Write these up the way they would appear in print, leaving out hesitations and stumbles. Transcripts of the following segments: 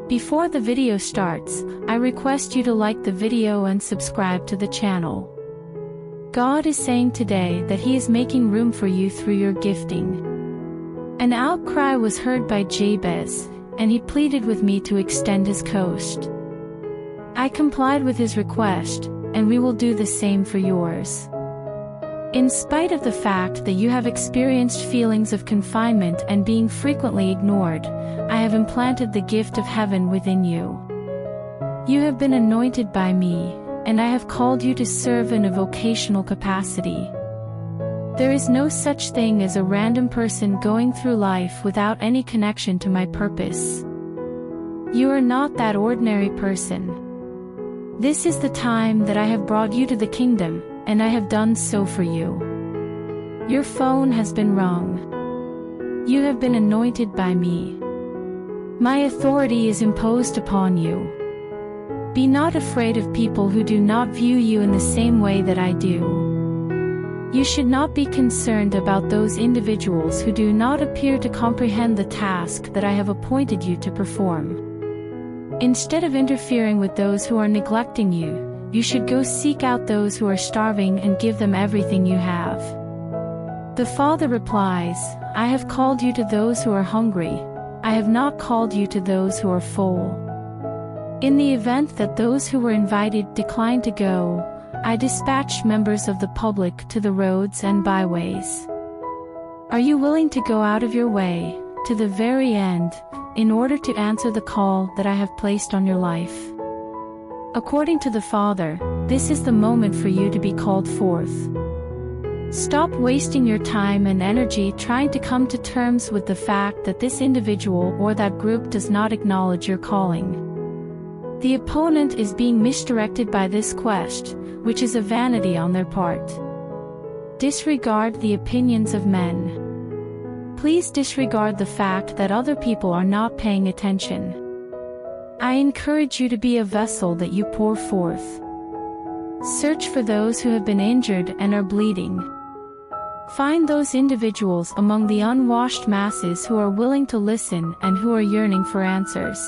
Before the video starts, I request you to like the video and subscribe to the channel. God is saying today that He is making room for you through your gifting. An outcry was heard by Jabez, and he pleaded with me to extend his coast. I complied with his request, and we will do the same for yours. In spite of the fact that you have experienced feelings of confinement and being frequently ignored, I have implanted the gift of heaven within you. You have been anointed by me, and I have called you to serve in a vocational capacity. There is no such thing as a random person going through life without any connection to my purpose. You are not that ordinary person. This is the time that I have brought you to the kingdom, and I have done so for you. Your phone has been rung. You have been anointed by me. My authority is imposed upon you. Be not afraid of people who do not view you in the same way that I do. You should not be concerned about those individuals who do not appear to comprehend the task that I have appointed you to perform. Instead of interfering with those who are neglecting you, you should go seek out those who are starving and give them everything you have. The Father replies, I have called you to those who are hungry. I have not called you to those who are full. In the event that those who were invited declined to go, I dispatched members of the public to the roads and byways. Are you willing to go out of your way, to the very end, in order to answer the call that I have placed on your life? According to the Father, this is the moment for you to be called forth. Stop wasting your time and energy trying to come to terms with the fact that this individual or that group does not acknowledge your calling. The opponent is being misdirected by this quest, which is a vanity on their part. Disregard the opinions of men. Please disregard the fact that other people are not paying attention. I encourage you to be a vessel that you pour forth. Search for those who have been injured and are bleeding. Find those individuals among the unwashed masses who are willing to listen and who are yearning for answers.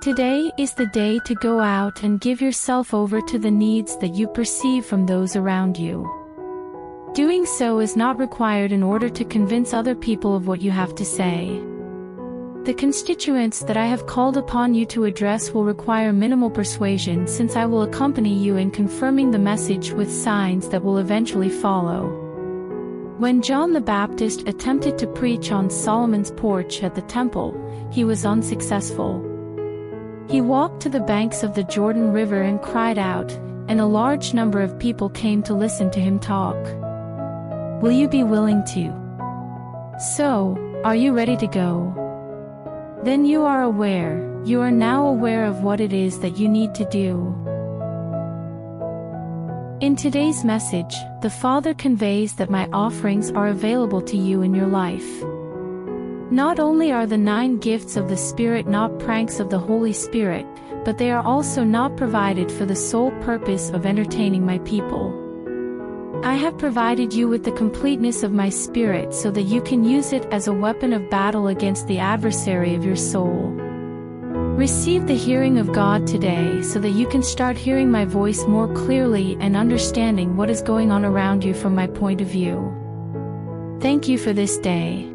Today is the day to go out and give yourself over to the needs that you perceive from those around you. Doing so is not required in order to convince other people of what you have to say. The constituents that I have called upon you to address will require minimal persuasion, since I will accompany you in confirming the message with signs that will eventually follow. When John the Baptist attempted to preach on Solomon's porch at the temple, he was unsuccessful. He walked to the banks of the Jordan River and cried out, and a large number of people came to listen to him talk. Will you be willing to? So, are you ready to go? Then you are now aware of what it is that you need to do. In today's message, the Father conveys that my offerings are available to you in your life. Not only are the 9 gifts of the Spirit not pranks of the Holy Spirit, but they are also not provided for the sole purpose of entertaining my people. I have provided you with the completeness of my Spirit so that you can use it as a weapon of battle against the adversary of your soul. Receive the hearing of God today so that you can start hearing my voice more clearly and understanding what is going on around you from my point of view. Thank you for this day.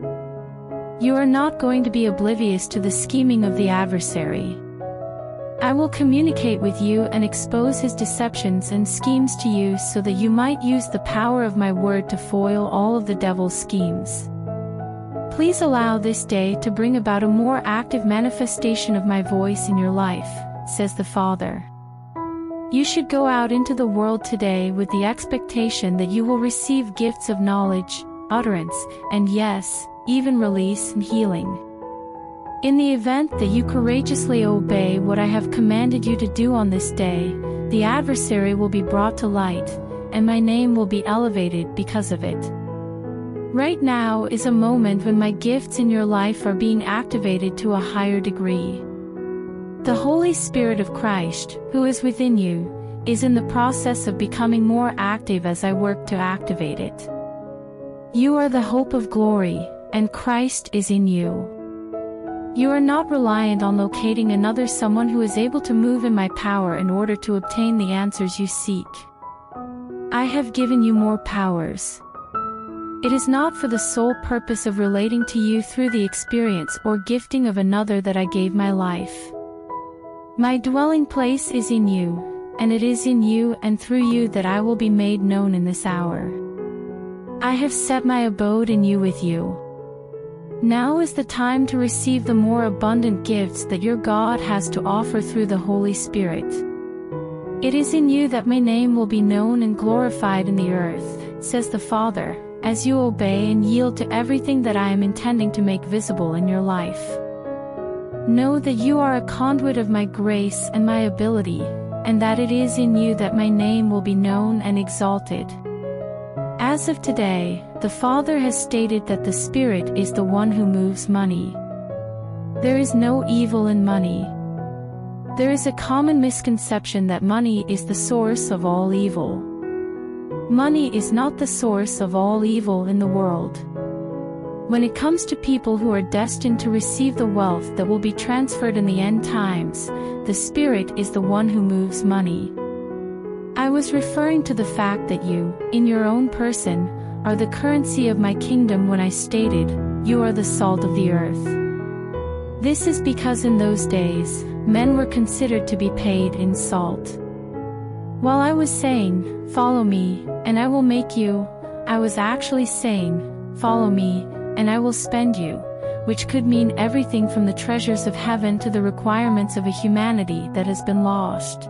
You are not going to be oblivious to the scheming of the adversary. I will communicate with you and expose his deceptions and schemes to you so that you might use the power of my word to foil all of the devil's schemes. Please allow this day to bring about a more active manifestation of my voice in your life, says the Father. You should go out into the world today with the expectation that you will receive gifts of knowledge, utterance, and yes, even release and healing. In the event that you courageously obey what I have commanded you to do on this day, the adversary will be brought to light, and my name will be elevated because of it. Right now is a moment when my gifts in your life are being activated to a higher degree. The Holy Spirit of Christ, who is within you, is in the process of becoming more active as I work to activate it. You are the hope of glory, and Christ is in you. You are not reliant on locating another someone who is able to move in my power in order to obtain the answers you seek. I have given you more powers. It is not for the sole purpose of relating to you through the experience or gifting of another that I gave my life. My dwelling place is in you, and it is in you and through you that I will be made known in this hour. I have set my abode in you with you. Now is the time to receive the more abundant gifts that your God has to offer through the Holy Spirit. It is in you that my name will be known and glorified in the earth, says the Father, as you obey and yield to everything that I am intending to make visible in your life. Know that you are a conduit of my grace and my ability, and that it is in you that my name will be known and exalted. As of today, the Father has stated that the Spirit is the one who moves money. There is no evil in money. There is a common misconception that money is the source of all evil. Money is not the source of all evil in the world. When it comes to people who are destined to receive the wealth that will be transferred in the end times, the Spirit is the one who moves money. I was referring to the fact that you, in your own person, are the currency of my kingdom when I stated, you are the salt of the earth. This is because in those days, men were considered to be paid in salt. While I was saying, follow me, and I will make you, I was actually saying, follow me, and I will spend you, which could mean everything from the treasures of heaven to the requirements of a humanity that has been lost.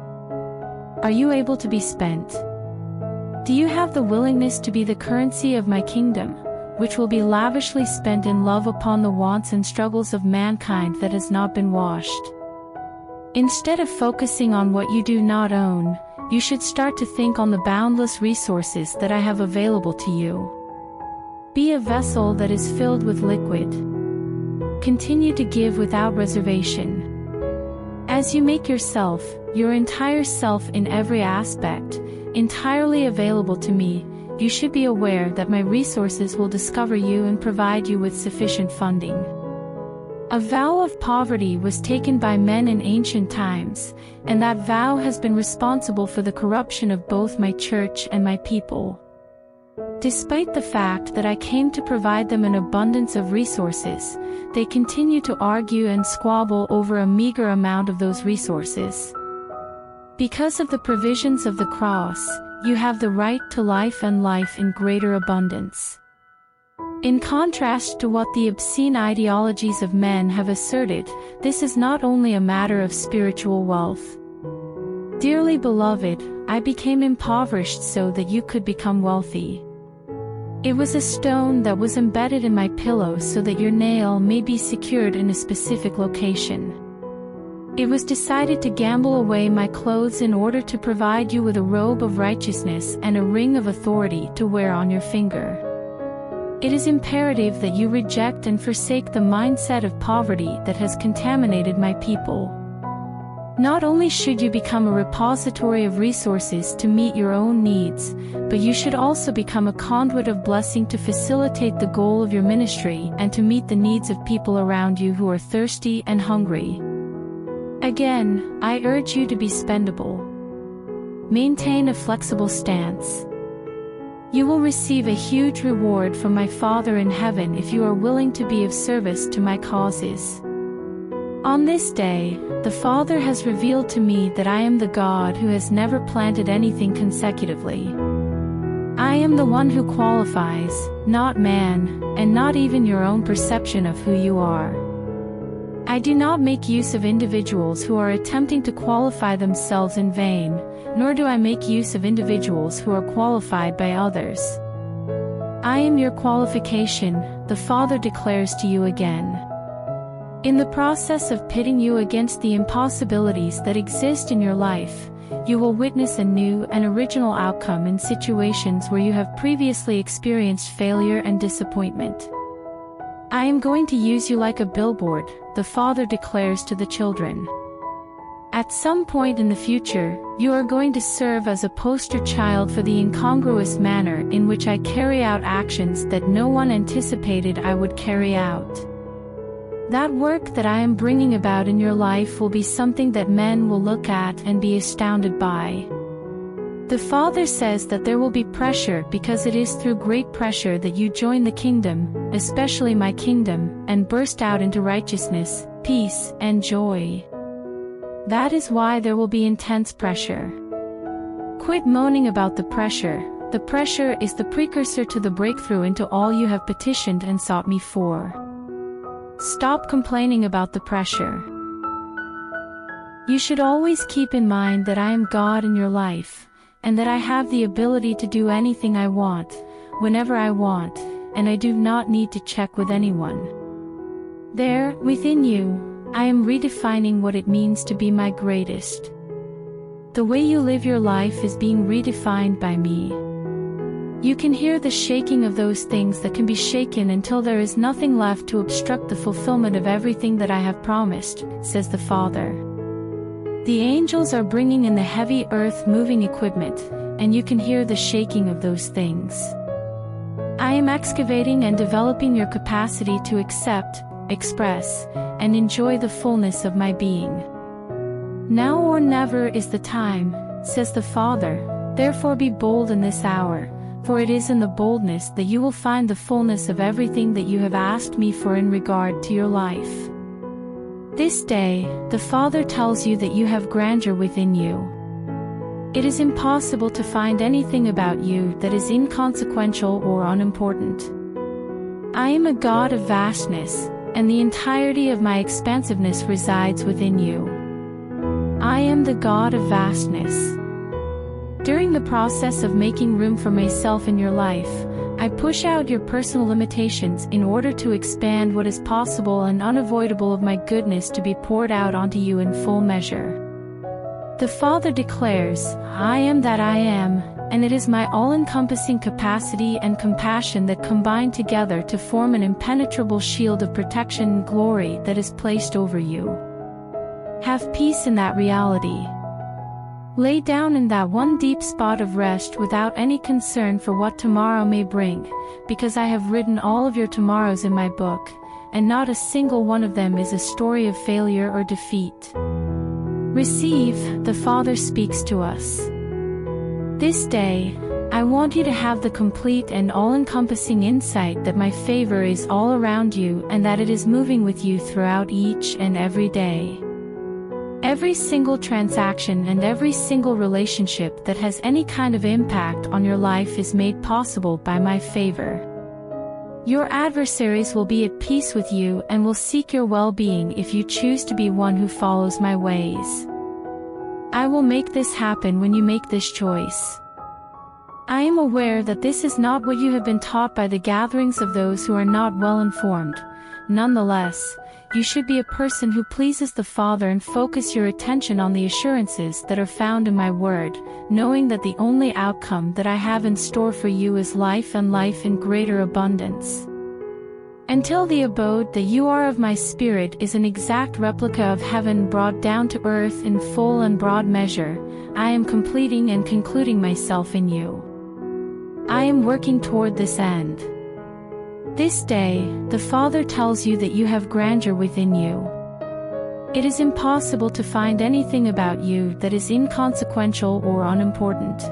Are you able to be spent? Do you have the willingness to be the currency of my kingdom, which will be lavishly spent in love upon the wants and struggles of mankind that has not been washed? Instead of focusing on what you do not own, you should start to think on the boundless resources that I have available to you. Be a vessel that is filled with liquid. Continue to give without reservation. As you make yourself, your entire self in every aspect, entirely available to me, you should be aware that my resources will discover you and provide you with sufficient funding. A vow of poverty was taken by men in ancient times, and that vow has been responsible for the corruption of both my church and my people. Despite the fact that I came to provide them an abundance of resources, they continue to argue and squabble over a meager amount of those resources. Because of the provisions of the cross, you have the right to life and life in greater abundance. In contrast to what the obscene ideologies of men have asserted, this is not only a matter of spiritual wealth. Dearly beloved, I became impoverished so that you could become wealthy. It was a stone that was embedded in my pillow so that your nail may be secured in a specific location. It was decided to gamble away my clothes in order to provide you with a robe of righteousness and a ring of authority to wear on your finger. It is imperative that you reject and forsake the mindset of poverty that has contaminated my people. Not only should you become a repository of resources to meet your own needs, but you should also become a conduit of blessing to facilitate the goal of your ministry and to meet the needs of people around you who are thirsty and hungry. Again, I urge you to be spendable. Maintain a flexible stance. You will receive a huge reward from my Father in heaven if you are willing to be of service to my causes. On this day, the Father has revealed to me that I am the God who has never planted anything consecutively. I am the one who qualifies, not man, and not even your own perception of who you are. I do not make use of individuals who are attempting to qualify themselves in vain, nor do I make use of individuals who are qualified by others. I am your qualification, the Father declares to you again. In the process of pitting you against the impossibilities that exist in your life, you will witness a new and original outcome in situations where you have previously experienced failure and disappointment. I am going to use you like a billboard, the Father declares to the children. At some point in the future, you are going to serve as a poster child for the incongruous manner in which I carry out actions that no one anticipated I would carry out. That work that I am bringing about in your life will be something that men will look at and be astounded by. The Father says that there will be pressure because it is through great pressure that you join the kingdom, especially my kingdom, and burst out into righteousness, peace, and joy. That is why there will be intense pressure. Quit moaning about the pressure. The pressure is the precursor to the breakthrough into all you have petitioned and sought me for. Stop complaining about the pressure. You should always keep in mind that I am God in your life, and that I have the ability to do anything I want, whenever I want, and I do not need to check with anyone. There, within you, I am redefining what it means to be my greatest. The way you live your life is being redefined by me. You can hear the shaking of those things that can be shaken until there is nothing left to obstruct the fulfillment of everything that I have promised, says the Father. The angels are bringing in the heavy earth-moving equipment, and you can hear the shaking of those things. I am excavating and developing your capacity to accept, express, and enjoy the fullness of my being. Now or never is the time, says the Father, therefore be bold in this hour, for it is in the boldness that you will find the fullness of everything that you have asked me for in regard to your life. This day, the Father tells you that you have grandeur within you. It is impossible to find anything about you that is inconsequential or unimportant. I am a God of vastness, and the entirety of my expansiveness resides within you. I am the God of vastness. During the process of making room for myself in your life, I push out your personal limitations in order to expand what is possible and unavoidable of my goodness to be poured out onto you in full measure. The Father declares, I am that I am, and it is my all-encompassing capacity and compassion that combine together to form an impenetrable shield of protection and glory that is placed over you. Have peace in that reality. Lay down in that one deep spot of rest without any concern for what tomorrow may bring, because I have written all of your tomorrows in my book, and not a single one of them is a story of failure or defeat. Receive, the Father speaks to us. This day, I want you to have the complete and all-encompassing insight that my favor is all around you and that it is moving with you throughout each and every day. Every single transaction and every single relationship that has any kind of impact on your life is made possible by my favor. Your adversaries will be at peace with you and will seek your well-being if you choose to be one who follows my ways. I will make this happen when you make this choice. I am aware that this is not what you have been taught by the gatherings of those who are not well informed. Nonetheless, you should be a person who pleases the Father and focus your attention on the assurances that are found in my word, knowing that the only outcome that I have in store for you is life and life in greater abundance. Until the abode that you are of my Spirit is an exact replica of heaven brought down to earth in full and broad measure, I am completing and concluding myself in you. I am working toward this end. This day, the Father tells you that you have grandeur within you. It is impossible to find anything about you that is inconsequential or unimportant.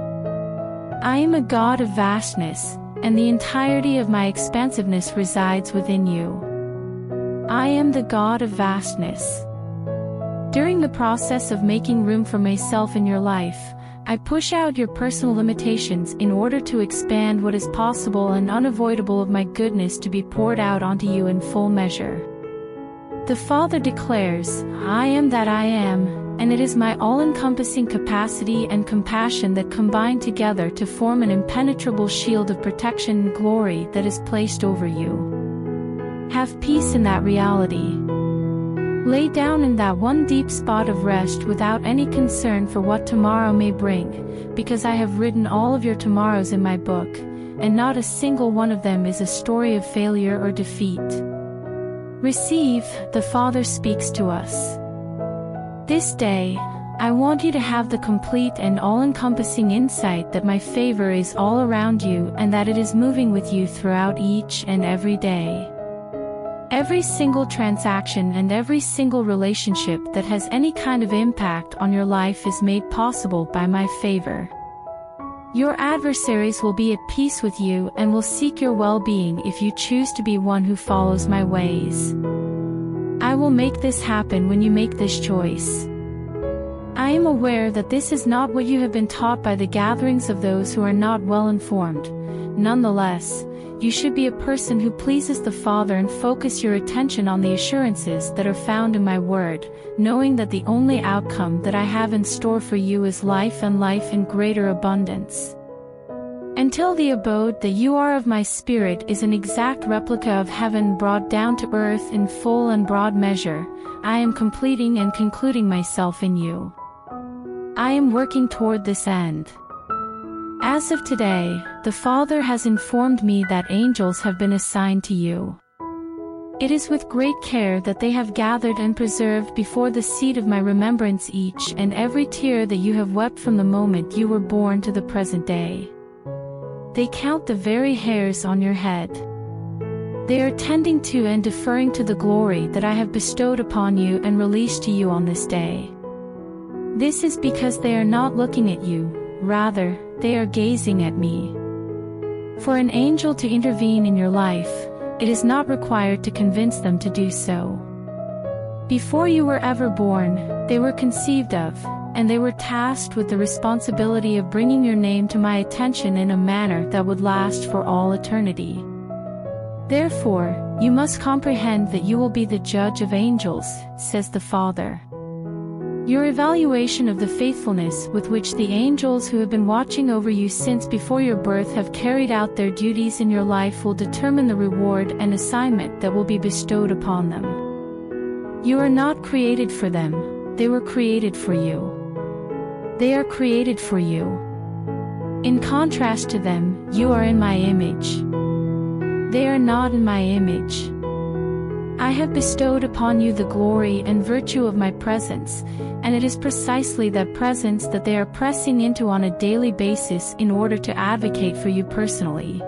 I am a God of vastness, and the entirety of my expansiveness resides within you. I am the God of vastness. During the process of making room for myself in your life, I push out your personal limitations in order to expand what is possible and unavoidable of my goodness to be poured out onto you in full measure. The Father declares, I am that I am, and it is my all-encompassing capacity and compassion that combine together to form an impenetrable shield of protection and glory that is placed over you. Have peace in that reality. Lay down in that one deep spot of rest without any concern for what tomorrow may bring, because I have written all of your tomorrows in my book, and not a single one of them is a story of failure or defeat. Receive, the Father speaks to us. This day, I want you to have the complete and all-encompassing insight that my favor is all around you and that it is moving with you throughout each and every day. Every single transaction and every single relationship that has any kind of impact on your life is made possible by my favor. Your adversaries will be at peace with you and will seek your well-being if you choose to be one who follows my ways. I will make this happen when you make this choice. I am aware that this is not what you have been taught by the gatherings of those who are not well informed. Nonetheless, you should be a person who pleases the Father and focus your attention on the assurances that are found in my word, knowing that the only outcome that I have in store for you is life and life in greater abundance. Until the abode that you are of my Spirit is an exact replica of heaven brought down to earth in full and broad measure, I am completing and concluding myself in you. I am working toward this end. As of today, the Father has informed me that angels have been assigned to you. It is with great care that they have gathered and preserved before the seat of my remembrance each and every tear that you have wept from the moment you were born to the present day. They count the very hairs on your head. They are tending to and deferring to the glory that I have bestowed upon you and released to you on this day. This is because they are not looking at you, rather, they are gazing at me. For an angel to intervene in your life, it is not required to convince them to do so. Before you were ever born, they were conceived of, and they were tasked with the responsibility of bringing your name to my attention in a manner that would last for all eternity. Therefore, you must comprehend that you will be the judge of angels, says the Father. Your evaluation of the faithfulness with which the angels who have been watching over you since before your birth have carried out their duties in your life will determine the reward and assignment that will be bestowed upon them. You are not created for them, they were created for you. They are created for you. In contrast to them, you are in my image. They are not in my image. I have bestowed upon you the glory and virtue of my presence, and it is precisely that presence that they are pressing into on a daily basis in order to advocate for you personally.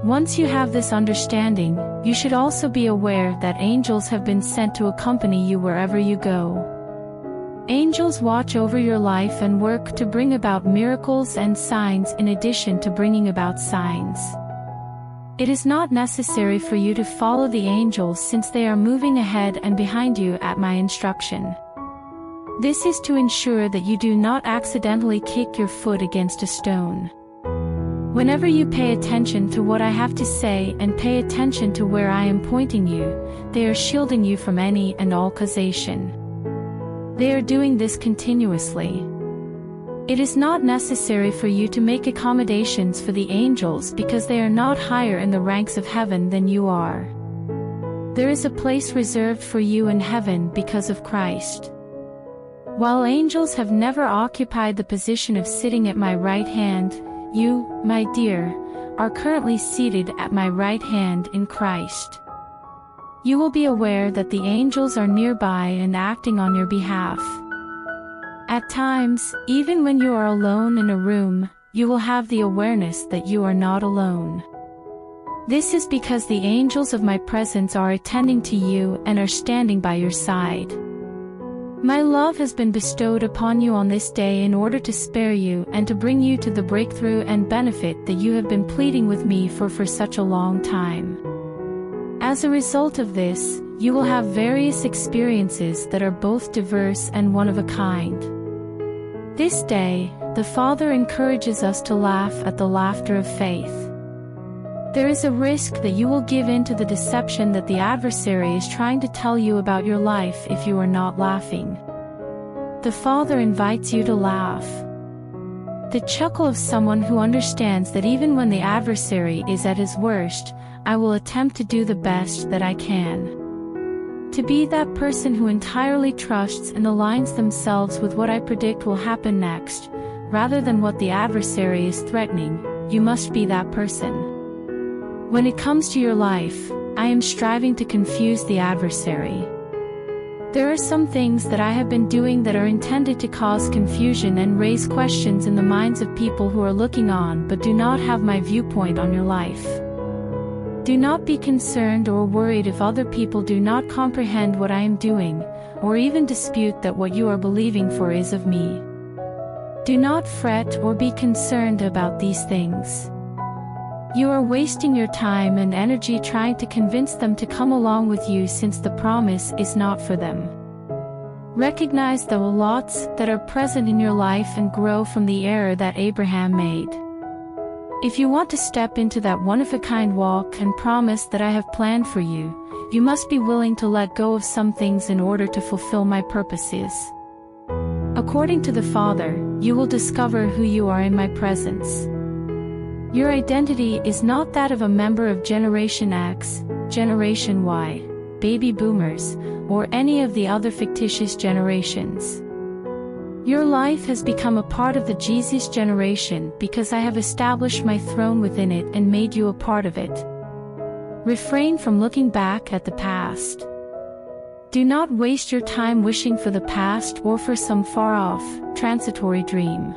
Once you have this understanding, you should also be aware that angels have been sent to accompany you wherever you go. Angels watch over your life and work to bring about miracles and signs in addition to bringing about signs. It is not necessary for you to follow the angels since they are moving ahead and behind you at my instruction. This is to ensure that you do not accidentally kick your foot against a stone. Whenever you pay attention to what I have to say and pay attention to where I am pointing you, they are shielding you from any and all causation. They are doing this continuously. It is not necessary for you to make accommodations for the angels because they are not higher in the ranks of heaven than you are. There is a place reserved for you in heaven because of Christ. While angels have never occupied the position of sitting at my right hand, you, my dear, are currently seated at my right hand in Christ. You will be aware that the angels are nearby and acting on your behalf. At times, even when you are alone in a room, you will have the awareness that you are not alone. This is because the angels of my presence are attending to you and are standing by your side. My love has been bestowed upon you on this day in order to spare you and to bring you to the breakthrough and benefit that you have been pleading with me for such a long time. As a result of this, you will have various experiences that are both diverse and one of a kind. This day, the Father encourages us to laugh at the laughter of faith. There is a risk that you will give in to the deception that the adversary is trying to tell you about your life if you are not laughing. The Father invites you to laugh. The chuckle of someone who understands that even when the adversary is at his worst, I will attempt to do the best that I can. To be that person who entirely trusts and aligns themselves with what I predict will happen next, rather than what the adversary is threatening, you must be that person. When it comes to your life, I am striving to confuse the adversary. There are some things that I have been doing that are intended to cause confusion and raise questions in the minds of people who are looking on but do not have my viewpoint on your life. Do not be concerned or worried if other people do not comprehend what I am doing, or even dispute that what you are believing for is of me. Do not fret or be concerned about these things. You are wasting your time and energy trying to convince them to come along with you, since the promise is not for them. Recognize the lots that are present in your life and grow from the error that Abraham made. If you want to step into that one-of-a-kind walk and promise that I have planned for you, you must be willing to let go of some things in order to fulfill my purposes. According to the Father, you will discover who you are in my presence. Your identity is not that of a member of Generation X, Generation Y, Baby Boomers, or any of the other fictitious generations. Your life has become a part of the Jesus generation because I have established my throne within it and made you a part of it. Refrain from looking back at the past. Do not waste your time wishing for the past or for some far-off, transitory dream.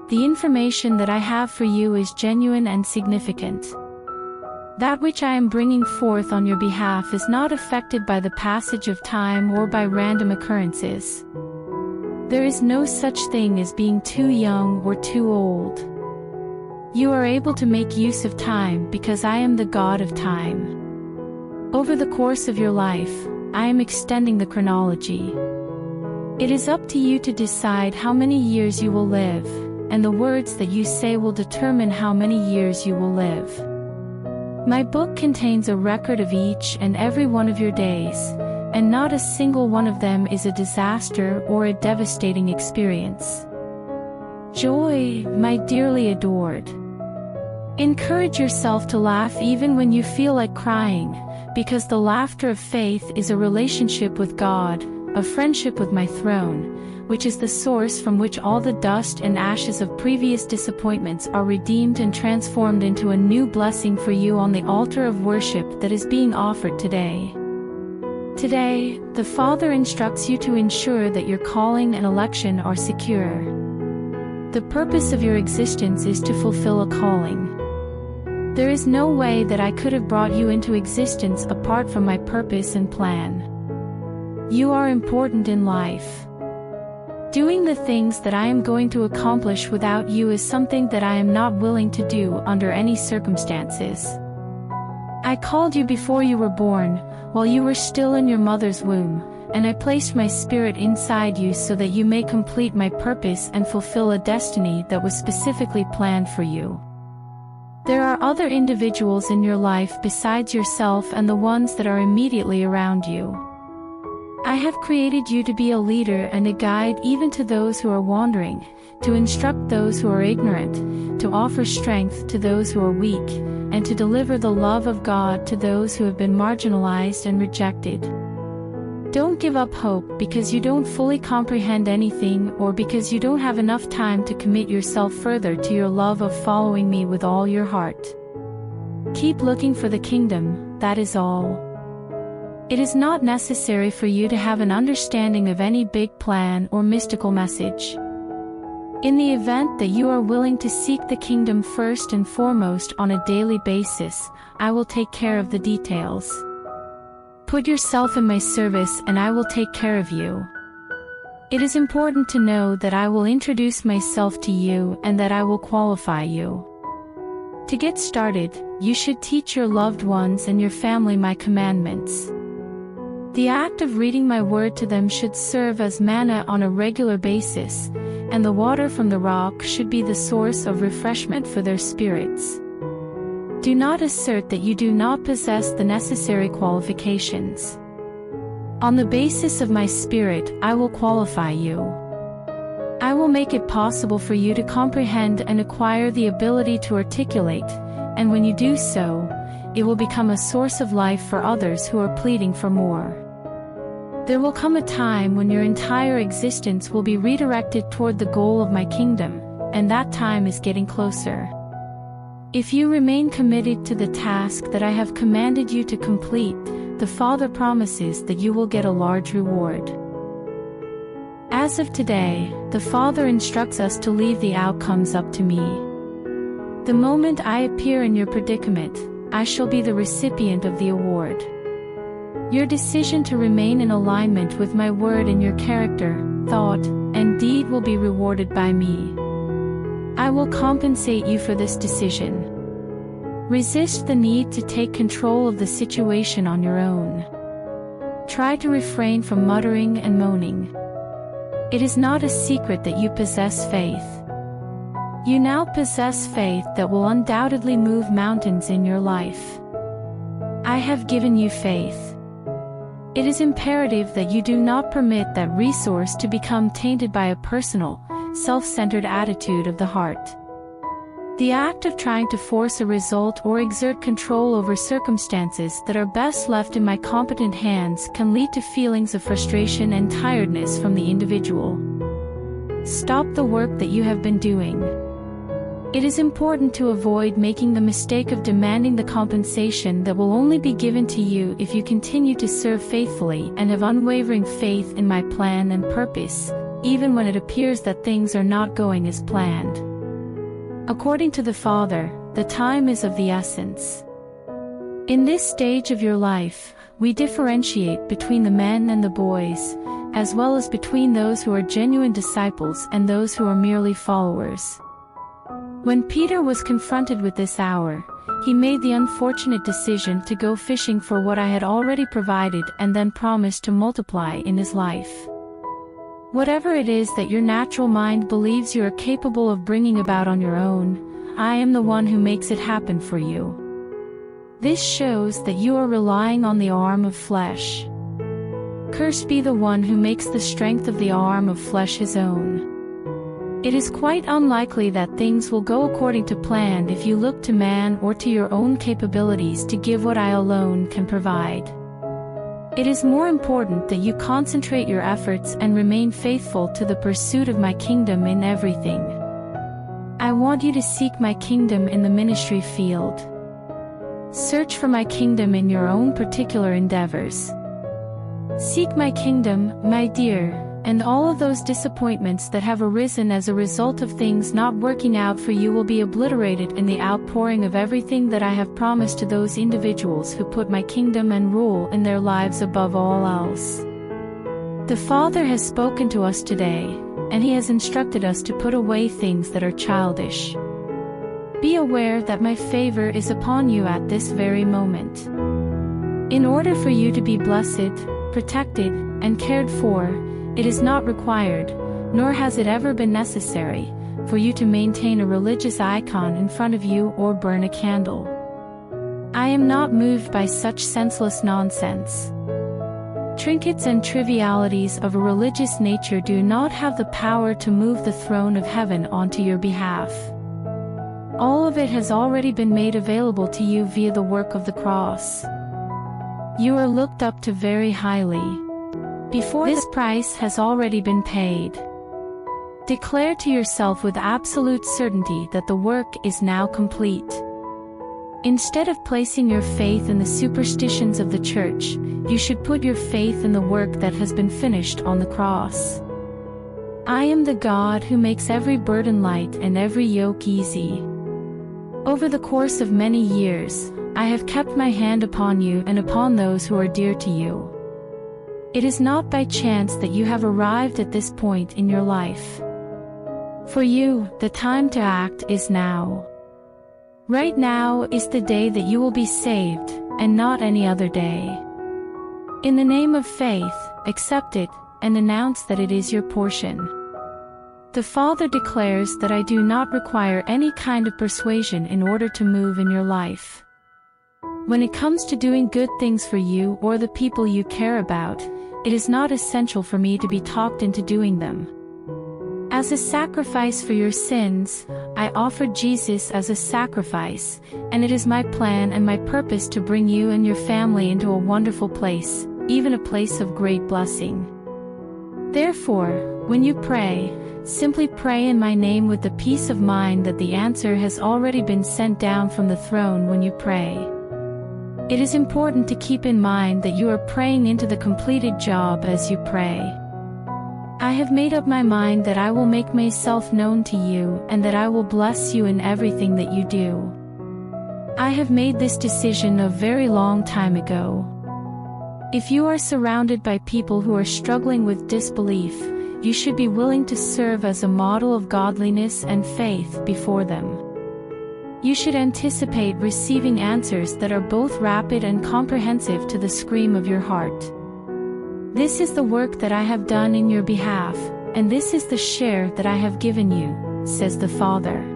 The information that I have for you is genuine and significant. That which I am bringing forth on your behalf is not affected by the passage of time or by random occurrences. There is no such thing as being too young or too old. You are able to make use of time because I am the God of time. Over the course of your life, I am extending the chronology. It is up to you to decide how many years you will live, and the words that you say will determine how many years you will live. My book contains a record of each and every one of your days, and not a single one of them is a disaster or a devastating experience. Joy, my dearly adored. Encourage yourself to laugh even when you feel like crying, because the laughter of faith is a relationship with God, a friendship with my throne, which is the source from which all the dust and ashes of previous disappointments are redeemed and transformed into a new blessing for you on the altar of worship that is being offered today. Today, the Father instructs you to ensure that your calling and election are secure. The purpose of your existence is to fulfill a calling. There is no way that I could have brought you into existence apart from my purpose and plan. You are important in life. Doing the things that I am going to accomplish without you is something that I am not willing to do under any circumstances. I called you before you were born, while you were still in your mother's womb, and I placed my spirit inside you so that you may complete my purpose and fulfill a destiny that was specifically planned for you. There are other individuals in your life besides yourself and the ones that are immediately around you. I have created you to be a leader and a guide even to those who are wandering, to instruct those who are ignorant, to offer strength to those who are weak, and to deliver the love of God to those who have been marginalized and rejected. Don't give up hope because you don't fully comprehend anything or because you don't have enough time to commit yourself further to your love of following me with all your heart. Keep looking for the kingdom, that is all. It is not necessary for you to have an understanding of any big plan or mystical message. In the event that you are willing to seek the kingdom first and foremost on a daily basis, I will take care of the details. Put yourself in my service and I will take care of you. It is important to know that I will introduce myself to you and that I will qualify you. To get started, you should teach your loved ones and your family my commandments. The act of reading my word to them should serve as manna on a regular basis, and the water from the rock should be the source of refreshment for their spirits. Do not assert that you do not possess the necessary qualifications. On the basis of my Spirit, I will qualify you. I will make it possible for you to comprehend and acquire the ability to articulate, and when you do so, it will become a source of life for others who are pleading for more. There will come a time when your entire existence will be redirected toward the goal of my kingdom, and that time is getting closer. If you remain committed to the task that I have commanded you to complete, the Father promises that you will get a large reward. As of today, the Father instructs us to leave the outcomes up to me. The moment I appear in your predicament, I shall be the recipient of the award. Your decision to remain in alignment with my word in your character, thought, and deed will be rewarded by me. I will compensate you for this decision. Resist the need to take control of the situation on your own. Try to refrain from muttering and moaning. It is not a secret that you possess faith. You now possess faith that will undoubtedly move mountains in your life. I have given you faith. It is imperative that you do not permit that resource to become tainted by a personal, self-centered attitude of the heart. The act of trying to force a result or exert control over circumstances that are best left in my competent hands can lead to feelings of frustration and tiredness from the individual. Stop the work that you have been doing. It is important to avoid making the mistake of demanding the compensation that will only be given to you if you continue to serve faithfully and have unwavering faith in my plan and purpose, even when it appears that things are not going as planned. According to the Father, the time is of the essence. In this stage of your life, we differentiate between the men and the boys, as well as between those who are genuine disciples and those who are merely followers. When Peter was confronted with this hour, he made the unfortunate decision to go fishing for what I had already provided and then promised to multiply in his life. Whatever it is that your natural mind believes you are capable of bringing about on your own, I am the one who makes it happen for you. This shows that you are relying on the arm of flesh. Cursed be the one who makes the strength of the arm of flesh his own. It is quite unlikely that things will go according to plan if you look to man or to your own capabilities to give what I alone can provide. It is more important that you concentrate your efforts and remain faithful to the pursuit of my kingdom in everything. I want you to seek my kingdom in the ministry field. Search for my kingdom in your own particular endeavors. Seek my kingdom, my dear, and all of those disappointments that have arisen as a result of things not working out for you will be obliterated in the outpouring of everything that I have promised to those individuals who put my kingdom and rule in their lives above all else. The Father has spoken to us today, and He has instructed us to put away things that are childish. Be aware that my favor is upon you at this very moment. In order for you to be blessed, protected, and cared for, it is not required, nor has it ever been necessary, for you to maintain a religious icon in front of you or burn a candle. I am not moved by such senseless nonsense. Trinkets and trivialities of a religious nature do not have the power to move the throne of heaven onto your behalf. All of it has already been made available to you via the work of the cross. You are looked up to very highly. Before this price has already been paid. Declare to yourself with absolute certainty that the work is now complete. Instead of placing your faith in the superstitions of the church, you should put your faith in the work that has been finished on the cross. I am the God who makes every burden light and every yoke easy. Over the course of many years, I have kept my hand upon you and upon those who are dear to you. It is not by chance that you have arrived at this point in your life. For you, the time to act is now. Right now is the day that you will be saved, and not any other day. In the name of faith, accept it, and announce that it is your portion. The Father declares that I do not require any kind of persuasion in order to move in your life. When it comes to doing good things for you or the people you care about, it is not essential for me to be talked into doing them. As a sacrifice for your sins, I offered Jesus as a sacrifice, and it is my plan and my purpose to bring you and your family into a wonderful place, even a place of great blessing. Therefore, when you pray, simply pray in my name with the peace of mind that the answer has already been sent down from the throne when you pray. It is important to keep in mind that you are praying into the completed job as you pray. I have made up my mind that I will make myself known to you and that I will bless you in everything that you do. I have made this decision a very long time ago. If you are surrounded by people who are struggling with disbelief, you should be willing to serve as a model of godliness and faith before them. You should anticipate receiving answers that are both rapid and comprehensive to the scream of your heart. This is the work that I have done in your behalf, and this is the share that I have given you, says the Father.